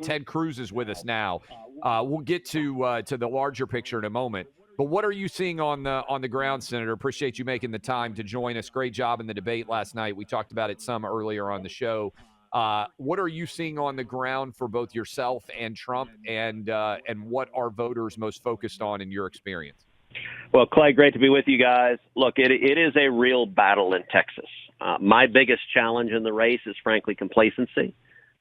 Ted Cruz is with us now. We'll get to the larger picture in a moment. But what are you seeing on the ground, Senator? Appreciate you making the time to join us. Great job in the debate last night. We talked about it some earlier on the show. What are you seeing on the ground for both yourself and Trump, and what are voters most focused on in your experience? Well, Clay, great to be with you guys. Look, it is a real battle in Texas. My biggest challenge in the race is, frankly, complacency.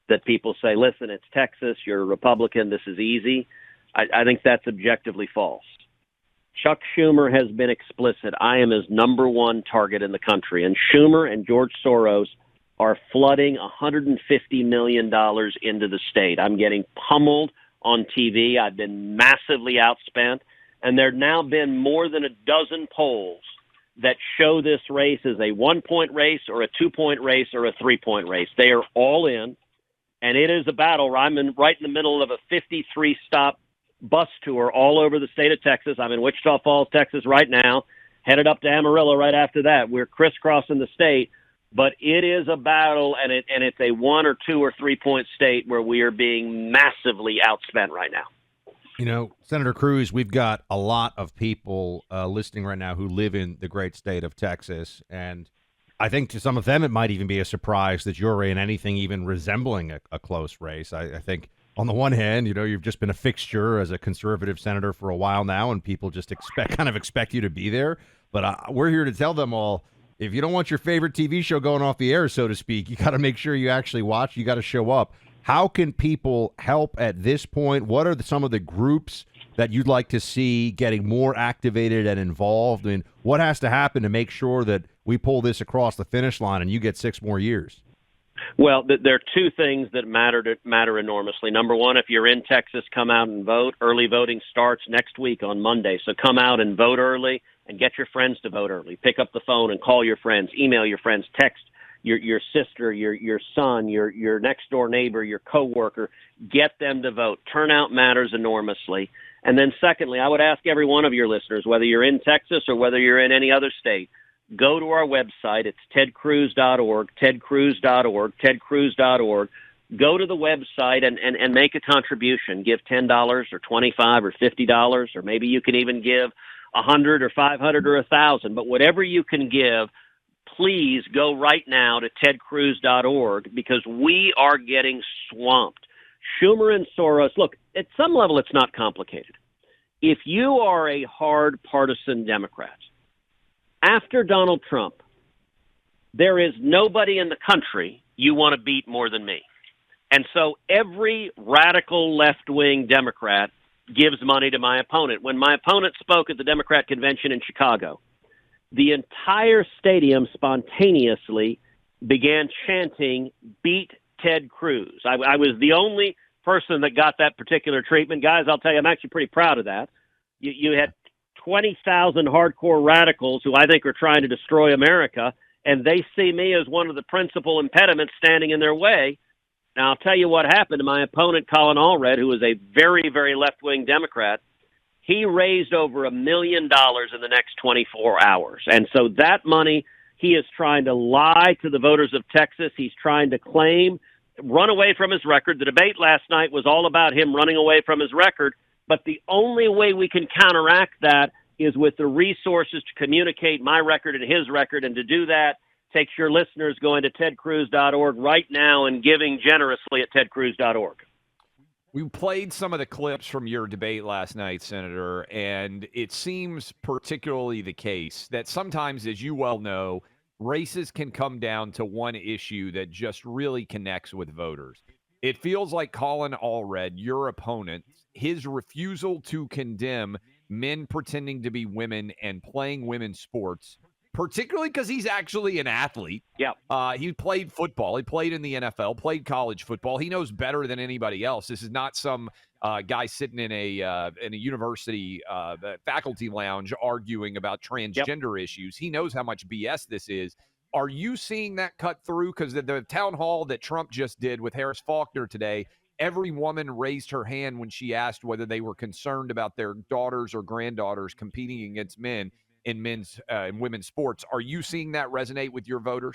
That people say, listen, it's Texas, you're a Republican, this is easy. I think that's objectively false. Chuck Schumer has been explicit. I am his number one target in the country. And Schumer and George Soros are flooding $150 million into the state. I'm getting pummeled on TV. I've been massively outspent. And there have now been more than a dozen polls that show this race as a 1-point race or a 2-point race or a 3-point race. They are all in. And it is a battle. I'm right in the middle of a 53-stop bus tour all over the state of Texas. I'm in Wichita Falls, Texas right now, headed up to Amarillo right after that. We're crisscrossing the state, but it is a battle, and it's a 1 or 2 or 3-point state where we are being massively outspent right now. You know, Senator Cruz, we've got a lot of people listening right now who live in the great state of Texas, and I think to some of them it might even be a surprise that you're in anything even resembling a close race. I think on the one hand, you know, you've just been a fixture as a conservative senator for a while now, and people just expect you to be there. But we're here to tell them all, if you don't want your favorite TV show going off the air, so to speak, you got to make sure you actually watch. You got to show up. How can people help at this point? What are some of the groups that you'd like to see getting more activated and involved? I mean, what has to happen to make sure that we pull this across the finish line and you get 6 more years? Well, there are two things that matter enormously. Number one, if you're in Texas, come out and vote. Early voting starts next week on Monday, so come out and vote early and get your friends to vote early. Pick up the phone and call your friends, email your friends, text your sister, your son, your next door neighbor, your coworker. Get them to vote. Turnout matters enormously. And then secondly, I would ask every one of your listeners, whether you're in Texas or whether you're in any other state, go to our website. It's tedcruz.org, tedcruz.org, tedcruz.org. Go to the website and make a contribution. Give $10 or $25 or $50, or maybe you can even give $100 or $500 or $1,000. But whatever you can give, please go right now to tedcruz.org, because we are getting swamped. Schumer and Soros, look, at some level it's not complicated. If you are a hard partisan Democrat, after Donald Trump, there is nobody in the country you want to beat more than me. And so every radical left-wing Democrat gives money to my opponent. When my opponent spoke at the Democrat convention in Chicago, the entire stadium spontaneously began chanting, "Beat Ted Cruz." I was the only person that got that particular treatment. Guys, I'll tell you, I'm actually pretty proud of that. You had 20,000 hardcore radicals who I think are trying to destroy America, and they see me as one of the principal impediments standing in their way. Now, I'll tell you what happened to my opponent, Colin Allred, who is a very, very left-wing Democrat. He raised over $1 million in the next 24 hours. And so that money, he is trying to lie to the voters of Texas. He's trying to claim, run away from his record. The debate last night was all about him running away from his record. But the only way we can counteract that is with the resources to communicate my record and his record. And to do that takes your listeners going to tedcruz.org right now and giving generously at tedcruz.org. We played some of the clips from your debate last night, Senator, and it seems particularly the case that sometimes, as you well know, races can come down to one issue that just really connects with voters. It feels like Colin Allred, your opponent, his refusal to condemn men pretending to be women and playing women's sports, particularly because he's actually an athlete. Yeah. He played football. He played in the NFL, played college football. He knows better than anybody else. This is not some guy sitting in a university faculty lounge arguing about transgender issues. He knows how much BS this is. Are you seeing that cut through? Because the town hall that Trump just did with Harris Faulkner today, every woman raised her hand when she asked whether they were concerned about their daughters or granddaughters competing against men. in men's and women's sports. Are you seeing that resonate with your voters?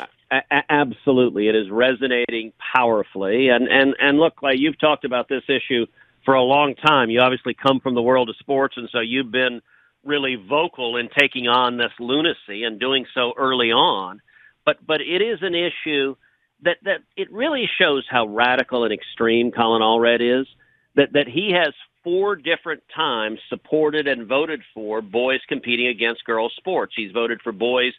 Absolutely. It is resonating powerfully. And look, Clay, you've talked about this issue for a long time. You obviously come from the world of sports, and so you've been really vocal in taking on this lunacy and doing so early on. But it is an issue that it really shows how radical and extreme Colin Allred is, that he has 4 different times supported and voted for boys competing against girls' sports. He's voted for boys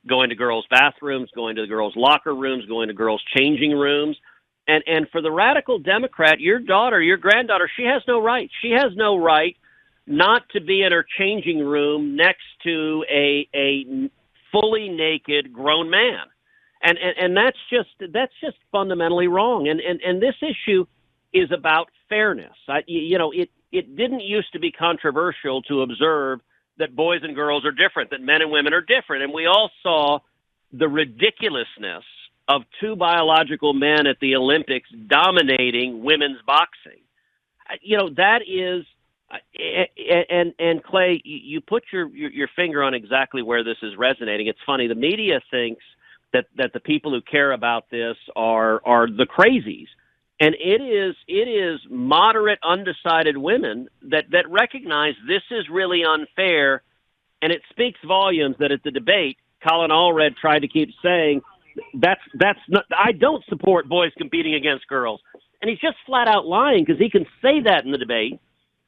going to girls' bathrooms, going to the girls' locker rooms, going to girls' changing rooms. And for the radical Democrat, your daughter, your granddaughter, she has no right. She has no right not to be in her changing room next to a fully naked grown man. And that's just fundamentally wrong. And this issue is about fairness. It didn't used to be controversial to observe that boys and girls are different, that men and women are different. And we all saw the ridiculousness of 2 biological men at the Olympics dominating women's boxing. That is, and Clay, you put your finger on exactly where this is resonating. It's funny. The media thinks that the people who care about this are the crazies. And it is moderate, undecided women that recognize this is really unfair, and it speaks volumes that at the debate, Colin Allred tried to keep saying that's not. I don't support boys competing against girls, and he's just flat out lying because he can say that in the debate,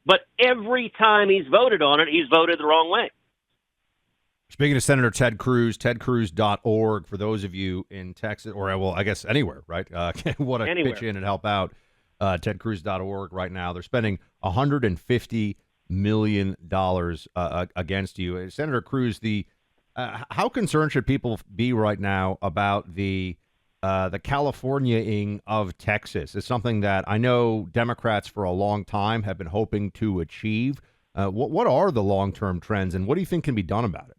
but every time he's voted on it, he's voted the wrong way. Speaking of Senator Ted Cruz, tedcruz.org, for those of you in Texas, or well, I guess anywhere, right? Want to pitch in and help out, tedcruz.org right now. They're spending $150 million against you. Senator Cruz, how concerned should people be right now about the California-ing of Texas? It's something that I know Democrats for a long time have been hoping to achieve. What are the long-term trends, and what do you think can be done about it?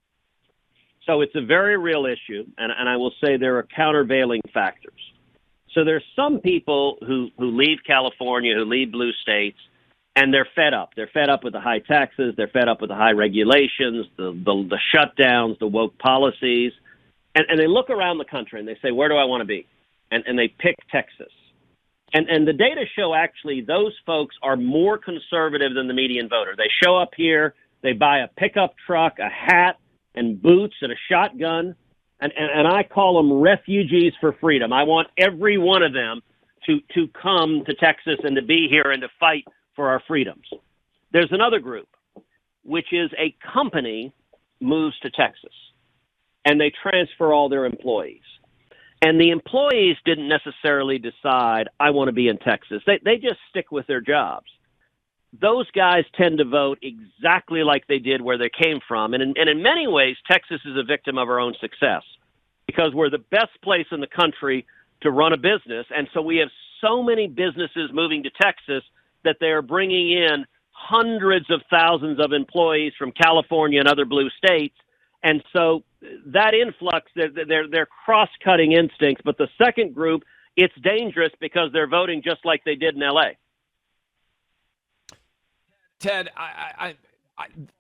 So it's a very real issue, and I will say there are countervailing factors. So there's some people who leave California, who leave blue states, and they're fed up. They're fed up with the high taxes. They're fed up with the high regulations, the shutdowns, the woke policies. And they look around the country and they say, where do I want to be? And they pick Texas. And the data show actually those folks are more conservative than the median voter. They show up here, they buy a pickup truck, a hat, and boots and a shotgun, and I call them refugees for freedom. I want every one of them to come to Texas and to be here and to fight for our freedoms. There's another group, which is a company moves to Texas, and they transfer all their employees. And the employees didn't necessarily decide, I want to be in Texas. They just stick with their jobs. Those guys tend to vote exactly like they did where they came from. And in many ways, Texas is a victim of our own success because we're the best place in the country to run a business. And so we have so many businesses moving to Texas that they are bringing in hundreds of thousands of employees from California and other blue states. And so that influx, they're cross-cutting instincts. But the second group, it's dangerous because they're voting just like they did in L.A. Ted, I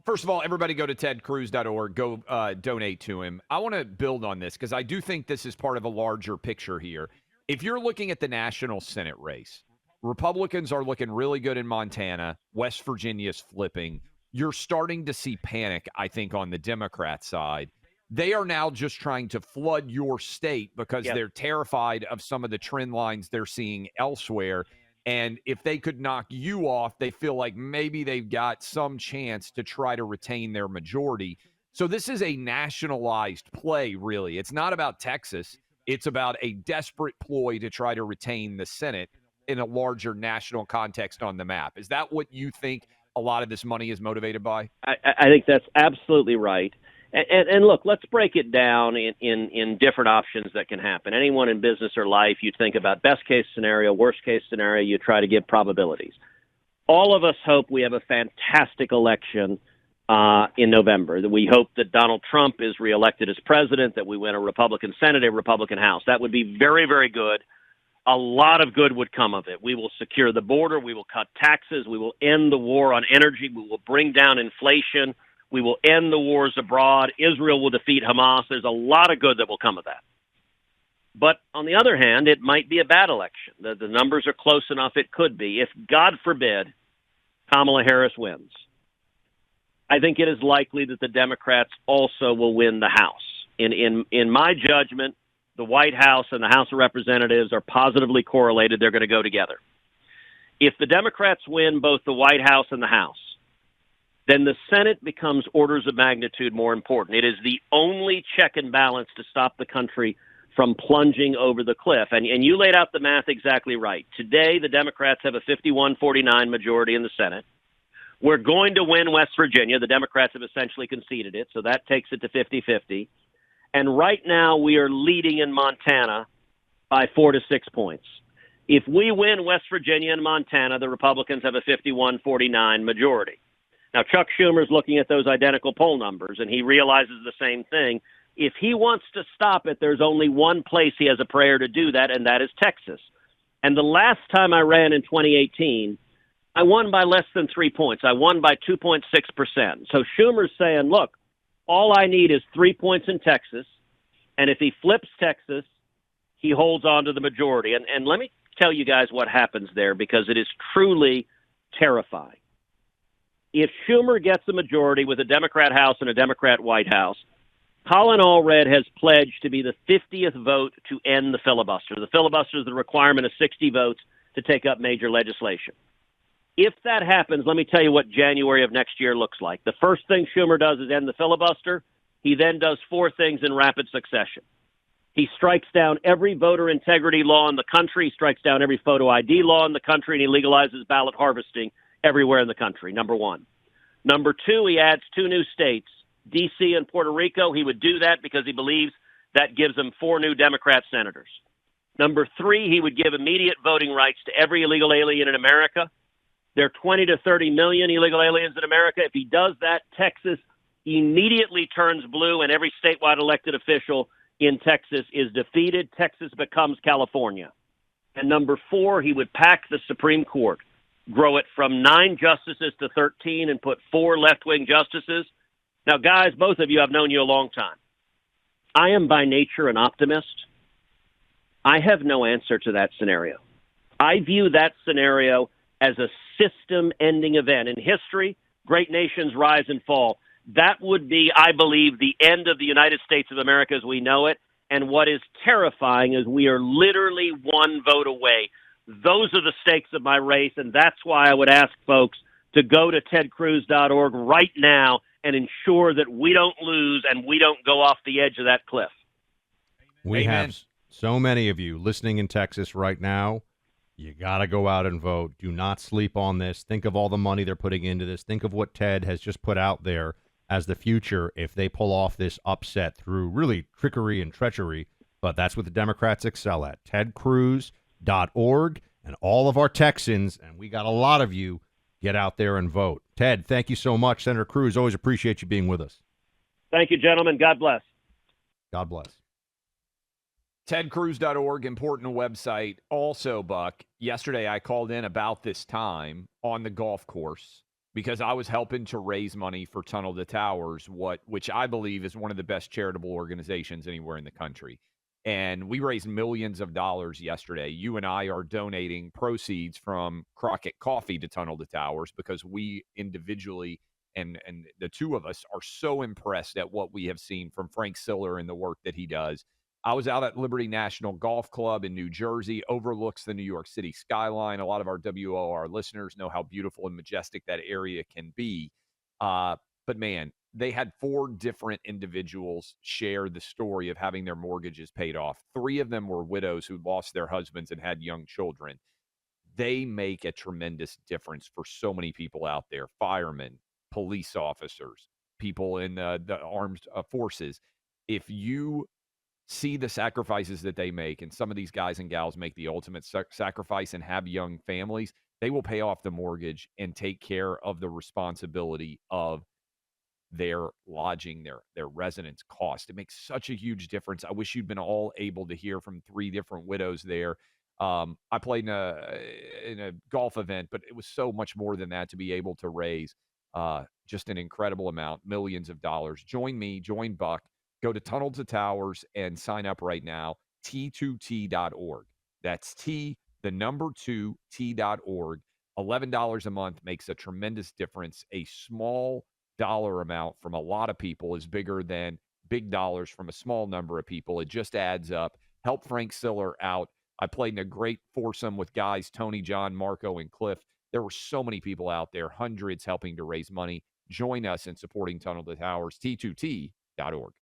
first of all, everybody go to tedcruz.org. Go donate to him. I want to build on this because I do think this is part of a larger picture here. If you're looking at the national Senate race, Republicans are looking really good in Montana. West Virginia's flipping. You're starting to see panic, I think, on the Democrat side. They are now just trying to flood your state because they're terrified of some of the trend lines they're seeing elsewhere. And if they could knock you off, they feel like maybe they've got some chance to try to retain their majority. So this is a nationalized play, really. It's not about Texas. It's about a desperate ploy to try to retain the Senate in a larger national context on the map. Is that what you think a lot of this money is motivated by? I think that's absolutely right. And look, let's break it down in different options that can happen. Anyone in business or life, you think about best case scenario, worst case scenario, you try to give probabilities. All of us hope we have a fantastic election in November, that we hope that Donald Trump is reelected as president, that we win a Republican Senate, a Republican House. That would be very, very good. A lot of good would come of it. We will secure the border. We will cut taxes. We will end the war on energy. We will bring down inflation. We will end the wars abroad. Israel will defeat Hamas. There's a lot of good that will come of that. But on the other hand, it might be a bad election. The numbers are close enough it could be. If, God forbid, Kamala Harris wins, I think it is likely that the Democrats also will win the House. In my judgment, the White House and the House of Representatives are positively correlated. They're going to go together. If the Democrats win both the White House and the House, then the Senate becomes orders of magnitude more important. It is the only check and balance to stop the country from plunging over the cliff. And you laid out the math exactly right. Today, the Democrats have a 51-49 majority in the Senate. We're going to win West Virginia. The Democrats have essentially conceded it, so that takes it to 50-50. And right now, we are leading in Montana by 4 to 6 points. If we win West Virginia and Montana, the Republicans have a 51-49 majority. Now, Chuck Schumer's looking at those identical poll numbers, and he realizes the same thing. If he wants to stop it, there's only one place he has a prayer to do that, and that is Texas. And the last time I ran in 2018, I won by less than 3 points. I won by 2.6%. So Schumer's saying, look, all I need is 3 points in Texas, and if he flips Texas, he holds on to the majority. And let me tell you guys what happens there, because it is truly terrifying. If Schumer gets a majority with a Democrat House and a Democrat White House, Colin Allred has pledged to be the 50th vote to end the filibuster. The filibuster is the requirement of 60 votes to take up major legislation. If that happens, let me tell you what January of next year looks like. The first thing Schumer does is end the filibuster. He then does 4 things in rapid succession. He strikes down every voter integrity law in the country. He strikes down every photo ID law in the country, and he legalizes ballot harvesting everywhere in the country, number one. Number two, he adds 2 new states, D.C. and Puerto Rico. He would do that because he believes that gives him 4 new Democrat senators. Number 3, he would give immediate voting rights to every illegal alien in America. There are 20 to 30 million illegal aliens in America. If he does that, Texas immediately turns blue, and every statewide elected official in Texas is defeated. Texas becomes California. And number 4, he would pack the Supreme Court, grow it from 9 justices to 13, and put 4 left-wing justices. Now, guys, both of you, I've known you a long time. I am by nature an optimist. I have no answer to that scenario. I view that scenario as a system-ending event. In history, great nations rise and fall. That would be, I believe, the end of the United States of America as we know it. And what is terrifying is we are literally 1 vote away. Those are the stakes of my race, and that's why I would ask folks to go to tedcruz.org right now and ensure that we don't lose and we don't go off the edge of that cliff. We Amen. have so many of you listening in Texas right now. You got to go out and vote. Do not sleep on this. Think of all the money they're putting into this. Think of what Ted has just put out there as the future if they pull off this upset through really trickery and treachery. But that's what the Democrats excel at. tedcruz.org, and all of our Texans, and we got a lot of you, get out there and vote. Ted, thank you so much. Senator Cruz, always appreciate you being with us. Thank you, gentlemen. God bless. God bless. tedcruz.org, important website. Also, Buck, yesterday I called in about this time on the golf course because I was helping to raise money for Tunnel to Towers, which I believe is one of the best charitable organizations anywhere in the country. And we raised millions of dollars yesterday. You and I are donating proceeds from Crockett Coffee to Tunnel to Towers because we individually and the two of us are so impressed at what we have seen from Frank Siller and the work that he does. I was out at Liberty National Golf Club in New Jersey, overlooks the New York City skyline. A lot of our WOR listeners know how beautiful and majestic that area can be. But man, they had 4 different individuals share the story of having their mortgages paid off. 3 of them were widows who lost their husbands and had young children. They make a tremendous difference for so many people out there, firemen, police officers, people in the armed forces. If you see the sacrifices that they make, and some of these guys and gals make the ultimate sacrifice and have young families, they will pay off the mortgage and take care of the responsibility of their lodging, their residence cost. It makes such a huge difference. I wish you'd been all able to hear from 3 different widows there. I played in a golf event, but it was so much more than that to be able to raise. Just an incredible amount, millions of dollars. Join me, join Buck. Go to Tunnel to Towers and sign up right now, T2T.org. That's the number 2, T.org. $11 a month makes a tremendous difference. A small dollar amount from a lot of people is bigger than big dollars from a small number of people. It just adds up. Help Frank Siller out. I played in a great foursome with guys, Tony, John, Marco, and Cliff. There were so many people out there, hundreds helping to raise money. Join us in supporting Tunnel to Towers, T2T.org.